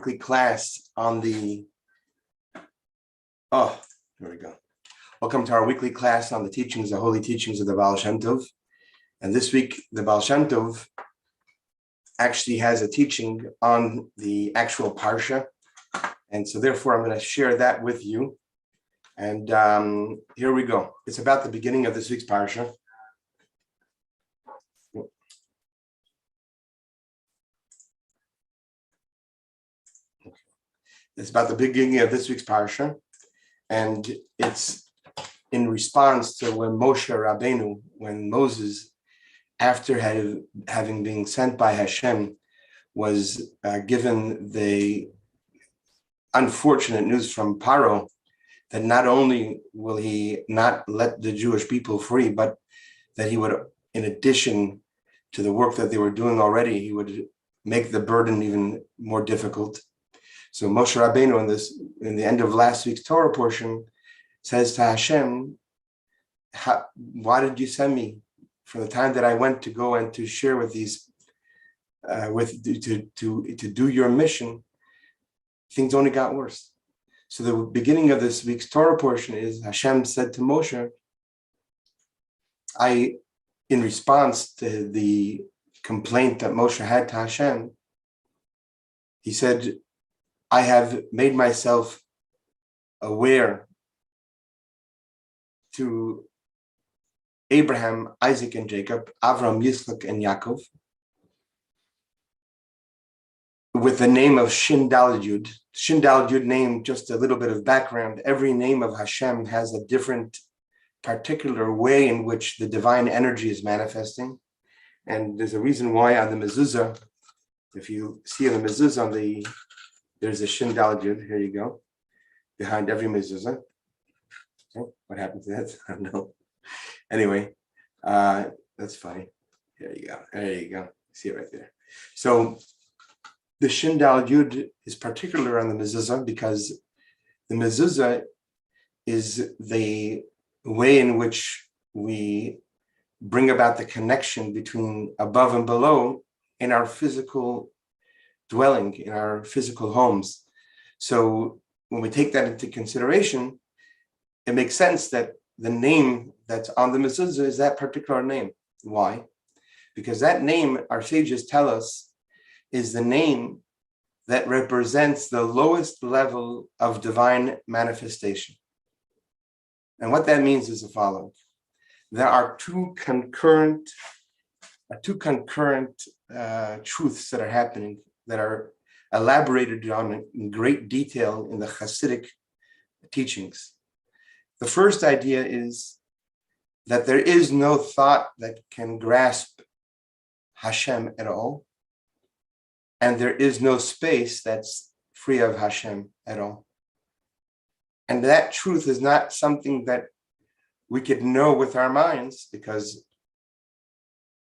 weekly class on the, here we go. Welcome to our weekly class on the teachings, the holy teachings of the Baal Shemtov. And this week, the Baal Shemtov actually has a teaching on the actual Parsha. And so therefore, I'm going to share that with you. And here we go. It's about the beginning of this week's Parsha. It's about the beginning of this week's Parsha. And it's in response to when Moshe Rabbeinu, when Moses, after having been sent by Hashem, was given the unfortunate news from Paro that not only will he not let the Jewish people free, but that he would, in addition to the work that they were doing already, he would make the burden even more difficult. So Moshe Rabbeinu in the end of last week's Torah portion says to Hashem, why did you send me? For the time that I went to go and to share with these, to do your mission, things only got worse. So the beginning of this week's Torah portion is Hashem said to Moshe, in response to the complaint that Moshe had to Hashem, he said, I have made myself aware to Abraham, Isaac, and Jacob, Avram, Yitzchak, and Yaakov, with the name of Shin Daled Yud. Shin Daled Yud name, just a little bit of background. Every name of Hashem has a different particular way in which the divine energy is manifesting. And there's a reason why on the mezuzah, if you see on the mezuzah, there's a Shin Daled Yud. Here you go, behind every mezuzah. Okay, what happened to that? I don't know. Anyway, that's funny. There you go. There you go. See it right there. So the Shin Daled Yud is particular on the mezuzah because the mezuzah is the way in which we bring about the connection between above and below in our physical dwelling, in our physical homes. So when we take that into consideration, it makes sense that the name that's on the mezuzah is that particular name. Why? Because that name, our sages tell us, is the name that represents the lowest level of divine manifestation. And what that means is the following. There are two concurrent truths that are happening that are elaborated on in great detail in the Hasidic teachings. The first idea is that there is no thought that can grasp Hashem at all, and there is no space that's free of Hashem at all. And that truth is not something that we could know with our minds because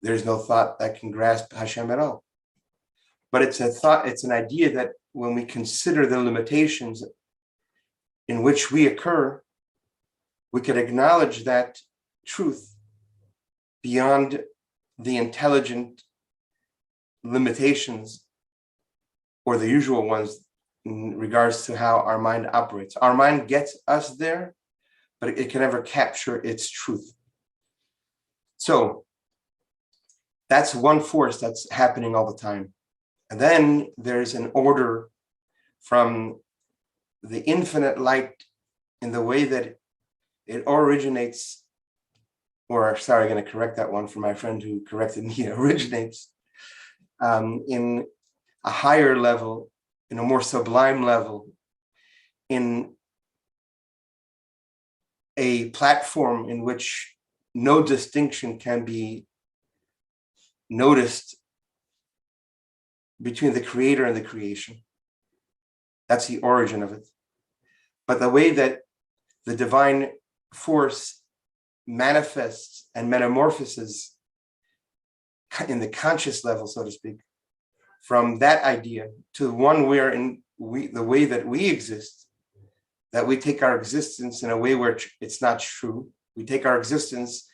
there's no thought that can grasp Hashem at all. But it's an idea that when we consider the limitations in which we occur, we could acknowledge that truth beyond the intelligent limitations or the usual ones in regards to how our mind operates. Our mind gets us there, but it can never capture its truth. So that's one force that's happening all the time. And then there's an order from the infinite light in the way that it originates, or sorry, I'm going to correct that one for my friend who corrected me, it originates in a higher level, in a more sublime level, in a platform in which no distinction can be noticed between the creator and the creation. That's the origin of it. But the way that the divine force manifests and metamorphoses in the conscious level, so to speak, from that idea to one where the way that we exist, that we take our existence in a way where it's not true. We take our existence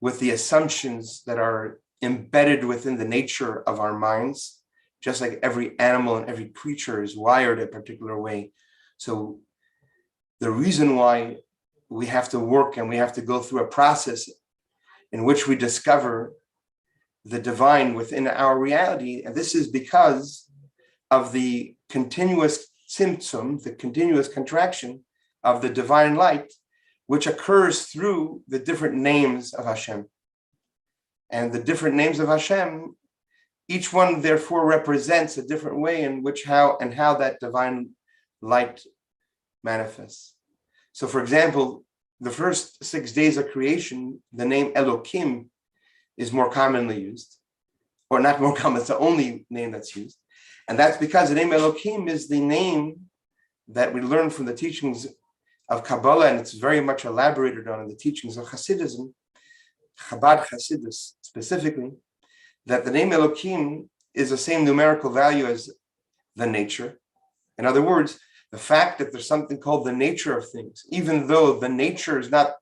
with the assumptions that are embedded within the nature of our minds just like every animal and every creature is wired a particular way. So the reason why we have to work and we have to go through a process in which we discover the divine within our reality, and this is because of the continuous symptom, the continuous contraction of the divine light, which occurs through the different names of Hashem. And the different names of Hashem, each one therefore represents a different way in which how that divine light manifests. So for example, the first 6 days of creation, the name Elokim is more commonly used, or not more common, it's the only name that's used. And that's because the name Elokim is the name that we learn from the teachings of Kabbalah, and it's very much elaborated on in the teachings of Hasidism, Chabad Hasidus specifically, that the name Elokim is the same numerical value as the nature. In other words, the fact that there's something called the nature of things, even though the nature is not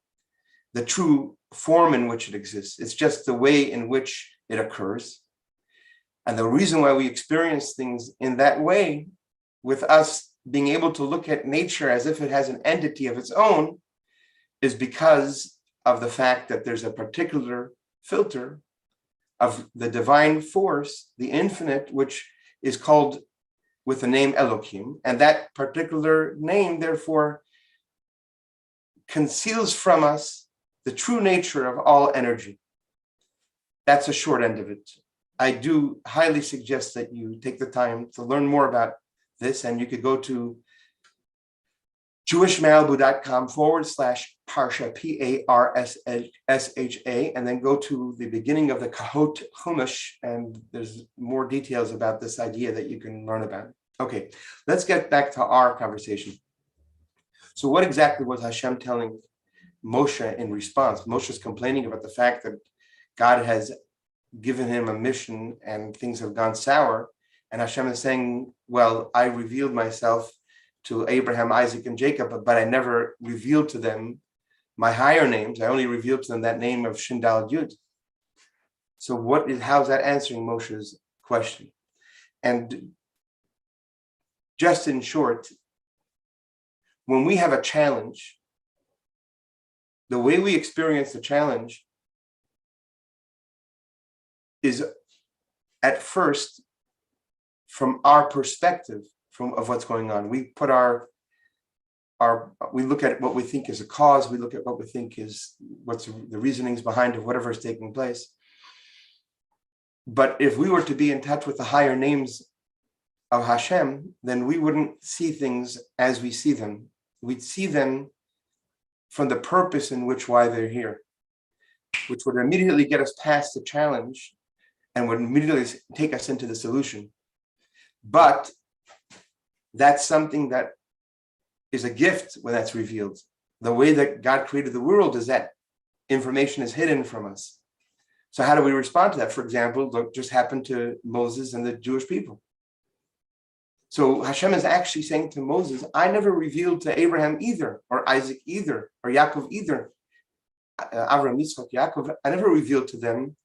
the true form in which it exists, it's just the way in which it occurs. And the reason why we experience things in that way, with us being able to look at nature as if it has an entity of its own, is because of the fact that there's a particular filter of the divine force, the infinite, which is called with the name Elokim, and that particular name therefore conceals from us the true nature of all energy. That's a short end of it. I do highly suggest that you take the time to learn more about this, and you could go to jewishmalibu.com/parsha, Parsha, and then go to the beginning of the Kahot Chumash, and there's more details about this idea that you can learn about. Okay, let's get back to our conversation. So what exactly was Hashem telling Moshe in response? Moshe's complaining about the fact that God has given him a mission and things have gone sour. And Hashem is saying, well, I revealed myself to Abraham, Isaac, and Jacob, but I never revealed to them my higher names. I only revealed to them that name of Shin Dal Yud. So how's that answering Moshe's question? And just in short, when we have a challenge, the way we experience the challenge is at first from our perspective of what's going on. We put we look at what we think is a cause, we look at what we think is what's the reasonings behind it, whatever is taking place. But if we were to be in touch with the higher names of Hashem, then we wouldn't see things as we see them. We'd see them from the purpose in why they're here, which would immediately get us past the challenge and would immediately take us into the solution. But that's something that is a gift when that's revealed. The way that God created the world is that information is hidden from us. So how do we respond to that? For example, what just happened to Moses and the Jewish people. So Hashem is actually saying to Moses, I never revealed to Abraham either, or Isaac either, or Yaakov either, Avraham, Yitzchak, Yaakov, I never revealed to them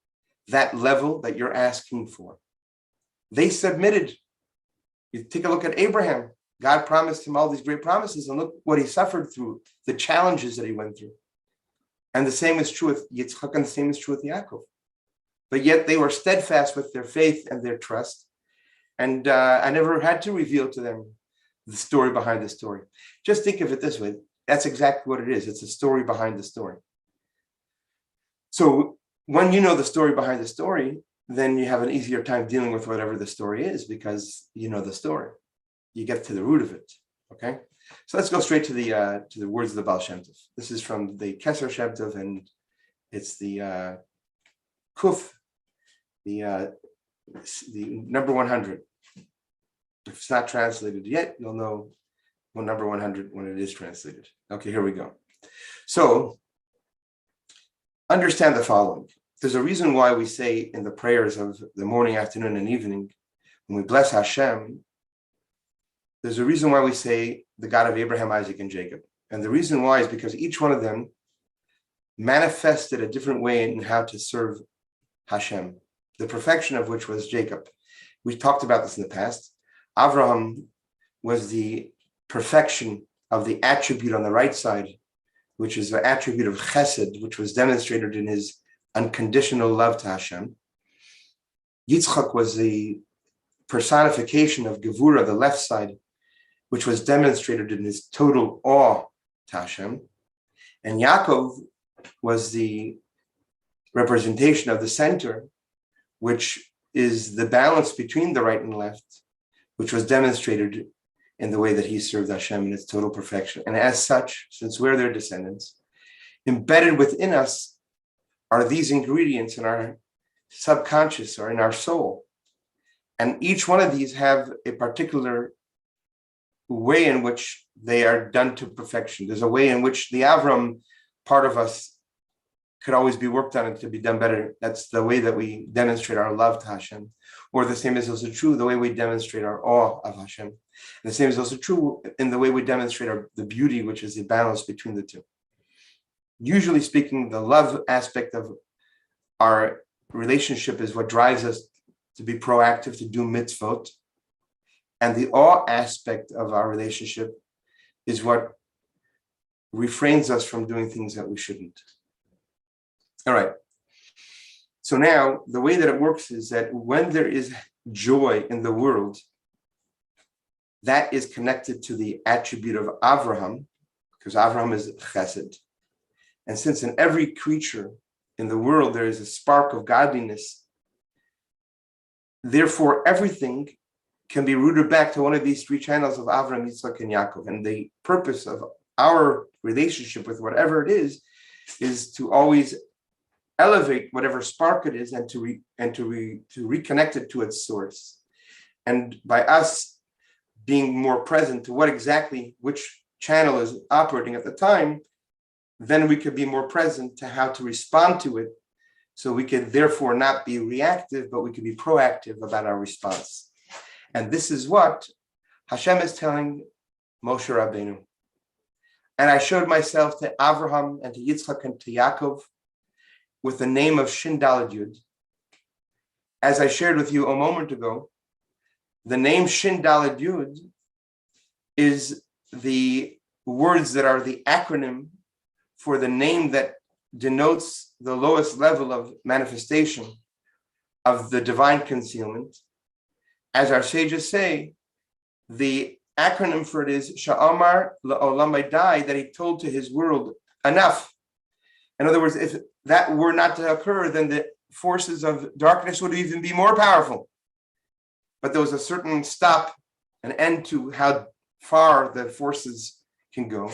that level that you're asking for. They submitted. You take a look at Abraham. God promised him all these great promises, and look what he suffered through, the challenges that he went through. And the same is true with Yitzchak, and the same is true with Yaakov. But yet they were steadfast with their faith and their trust. And I never had to reveal to them the story behind the story. Just think of it this way. That's exactly what it is. It's a story behind the story. So when you know the story behind the story, then you have an easier time dealing with whatever the story is, because you know the story. You get to the root of it. Okay. So let's go straight to the words of the Baal Shemtov. This is from the Kesser Shemtov, and it's the Kuf, the number 100. If it's not translated yet, you'll know what number 100 when it is translated. Okay, here we go. So understand the following. There's a reason why we say in the prayers of the morning, afternoon, and evening, when we bless Hashem, there's a reason why we say the God of Abraham, Isaac, and Jacob. And the reason why is because each one of them manifested a different way in how to serve Hashem, the perfection of which was Jacob. We talked about this in the past. Avraham was the perfection of the attribute on the right side, which is the attribute of chesed, which was demonstrated in his unconditional love to Hashem. Yitzchak was the personification of Gevura, the left side, which was demonstrated in his total awe to Hashem. And Yaakov was the representation of the center, which is the balance between the right and left, which was demonstrated in the way that he served Hashem in its total perfection. And as such, since we're their descendants, embedded within us are these ingredients in our subconscious or in our soul. And each one of these have a particular way in which they are done to perfection. There's a way in which the Avram part of us could always be worked on and to be done better. That's the way that we demonstrate our love to Hashem. Or the same is also true the way we demonstrate our awe of Hashem. And the same is also true in the way we demonstrate the beauty, which is the balance between the two. Usually speaking, the love aspect of our relationship is what drives us to be proactive, to do mitzvot. And the awe aspect of our relationship is what refrains us from doing things that we shouldn't. All right. So now the way that it works is that when there is joy in the world, that is connected to the attribute of Avraham, because Avraham is chesed. And since in every creature in the world there is a spark of godliness, therefore everything can be rooted back to one of these three channels of Avraham, Yitzchak, and Yaakov. And the purpose of our relationship with whatever it is to always elevate whatever spark it is and to reconnect it to its source. And by us being more present to which channel is operating at the time, then we could be more present to how to respond to it. So we could therefore not be reactive, but we could be proactive about our response. And this is what Hashem is telling Moshe Rabbeinu. And I showed myself to Avraham and to Yitzchak and to Yaakov with the name of Shin Daled Yud. As I shared with you a moment ago, the name Shin Daled Yud is the words that are the acronym for the name that denotes the lowest level of manifestation of the divine concealment. As our sages say, the acronym for it is Sha'amar La'olam Dai, that he told to his world, enough. In other words, if that were not to occur, then the forces of darkness would even be more powerful. But there was a certain stop, an end to how far the forces can go,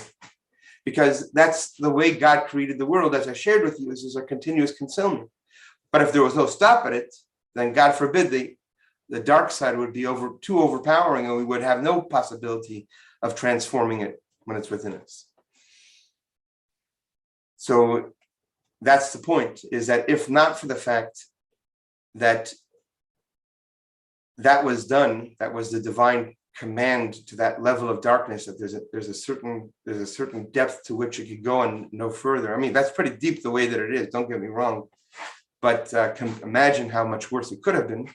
because that's the way God created the world, as I shared with you, is a continuous concealment. But if there was no stop at it, then God forbid the dark side would be too overpowering, and we would have no possibility of transforming it when it's within us. So that's the point, is that if not for the fact that that was done, that was the divine command to that level of darkness, that there's a certain depth to which it could go and no further. I mean, that's pretty deep the way that it is, don't get me wrong, but can imagine how much worse it could have been.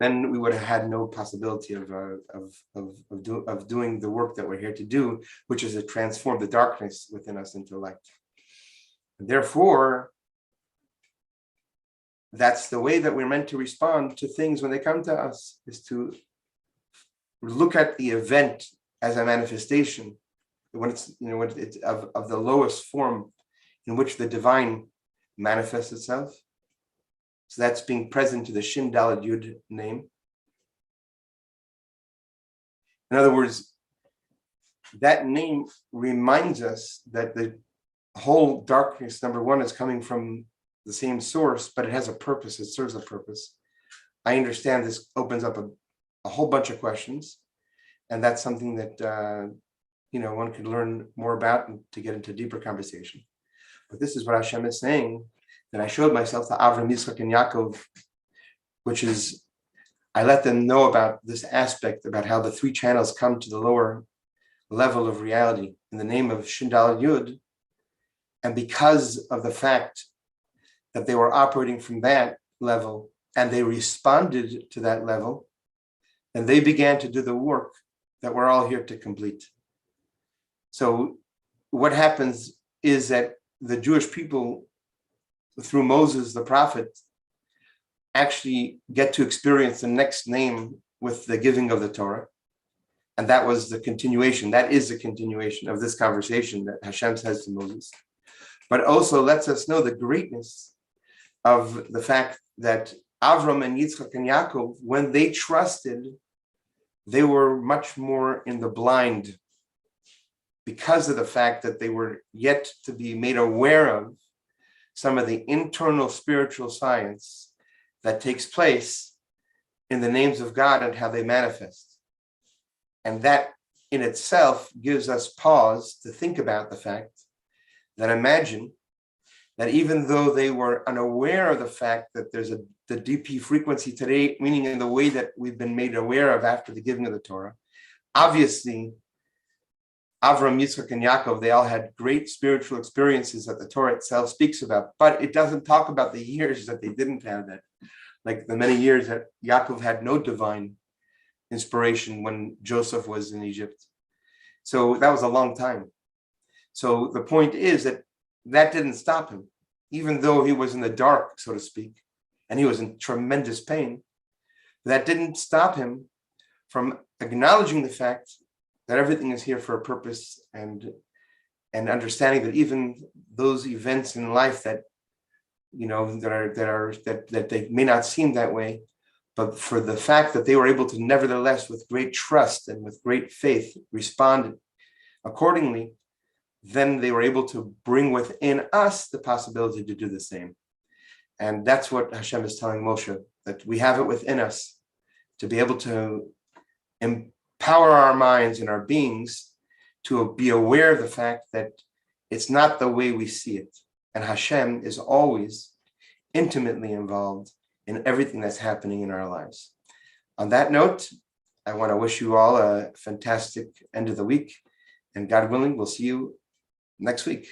Then we would have had no possibility of doing the work that we're here to do, which is to transform the darkness within us into light. And therefore, that's the way that we're meant to respond to things when they come to us, is to look at the event as a manifestation, when it's of the lowest form in which the divine manifests itself. So that's being present to the Shin Daled Yud name. In other words, that name reminds us that the whole darkness, number one, is coming from the same source, but it has a purpose, it serves a purpose. I understand this opens up a whole bunch of questions, and that's something that one could learn more about and to get into deeper conversation. But this is what Hashem is saying, that I showed myself to Avraham, Yitzchak, and Yaakov, which is, I let them know about this aspect, about how the three channels come to the lower level of reality in the name of Shin Daled Yud. And because of the fact that they were operating from that level, and they responded to that level, and they began to do the work that we're all here to complete. So what happens is that the Jewish people, through Moses, the prophet, actually get to experience the next name with the giving of the Torah. And that was the continuation. That is the continuation of this conversation that Hashem says to Moses. But also lets us know the greatness of the fact that Avram and Yitzchak and Yaakov, when they trusted, they were much more in the blind because of the fact that they were yet to be made aware of some of the internal spiritual science that takes place in the names of God and how they manifest. And that in itself gives us pause to think about the fact that imagine that even though they were unaware of the fact that there's the DP frequency today, meaning in the way that we've been made aware of after the giving of the Torah, obviously, Avram, Yitzchak, and Yaakov, they all had great spiritual experiences that the Torah itself speaks about, but it doesn't talk about the years that they didn't have that, like the many years that Yaakov had no divine inspiration when Joseph was in Egypt. So that was a long time. So the point is that that didn't stop him, even though he was in the dark, so to speak, and he was in tremendous pain. That didn't stop him from acknowledging the fact that everything is here for a purpose, and understanding that even those events in life that that they may not seem that way, but for the fact that they were able to nevertheless, with great trust and with great faith, respond accordingly, then they were able to bring within us the possibility to do the same. And that's what Hashem is telling Moshe, that we have it within us to be able to empower our minds and our beings to be aware of the fact that it's not the way we see it. And Hashem is always intimately involved in everything that's happening in our lives. On that note, I want to wish you all a fantastic end of the week. And God willing, we'll see you next week.